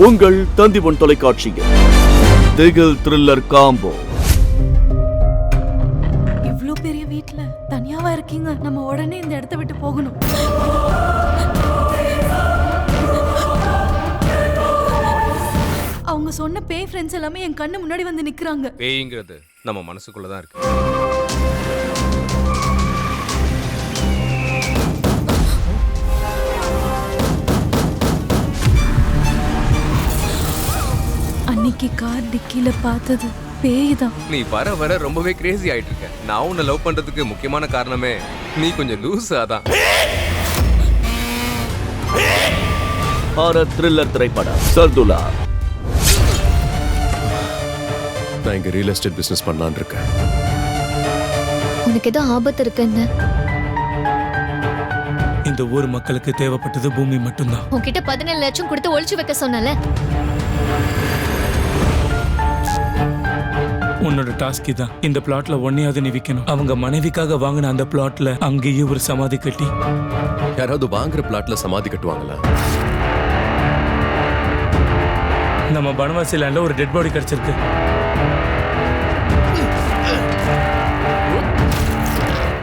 உங்கள் தந்திவன் தொலைக்காட்சியில் திகில் த்ரில்லர் காம்போ. இவ்ளோ பெரிய வீட்ல தனியாவா இருக்கீங்க? நம்ம உடனே இந்த இடத்தை விட்டு போகணும். அவங்க சொன்ன பேய் ஃப்ரெண்ட்ஸ் எல்லாமே என் கண்ணு முன்னாடி வந்து நிக்கிறாங்க. பேய்ங்கிறது நம்ம மனசுக்குள்ள தான் இருக்கு. அன்னைக்கு கார் டிக்கில பார்த்தது பேய் தான். நீ வர வர ரொம்பவே கிரேசி ஆயிட்டு இருக்க. நான் உன்னை லவ் பண்றதுக்கு முக்கியமான காரணமே நீ கொஞ்சம் லூஸ் அதான். ஹாரர் த்ரில்லர் திரைப்படம் சர்துலா. நான் இங்க ரியல் எஸ்டேட் பிசினஸ் பண்ணலான்னு இருக்கேன். உனக்கு ஏதோ ஆபத்து இருக்குன்னு இந்த ஊர் மக்களுக்கு தேவைப்பட்டது பூமி மட்டும்தான். உன்கிட்ட 17 லட்சம் கொடுத்து ஒளிச்சு வைக்க சொன்னல. உன்னோட டாஸ்க் தான். இந்த பிளாட்ல ஒன்னையாவது நீ விக்கணும். அவங்க மனைவிக்காக வாங்கின அந்த பிளாட்ல அங்கேயே ஒரு சமாதி கட்டி. யாராவது வாங்குற பிளாட்ல சமாதி கட்டுவாங்களா? நம்ம பனவாசி லேண்ட்ல ஒரு டெட் பாடி கிடைச்சிருக்கு.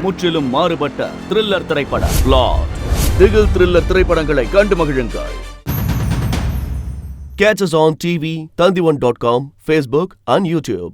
முற்றிலும் மாறுபட்ட த்ரில்லர் திரைப்படம் பிளாட். திகில் த்ரில்லர் திரைப்படங்களை கண்டு மகிழுங்கள். Catch us on TV, Thandivan.com, Facebook and YouTube.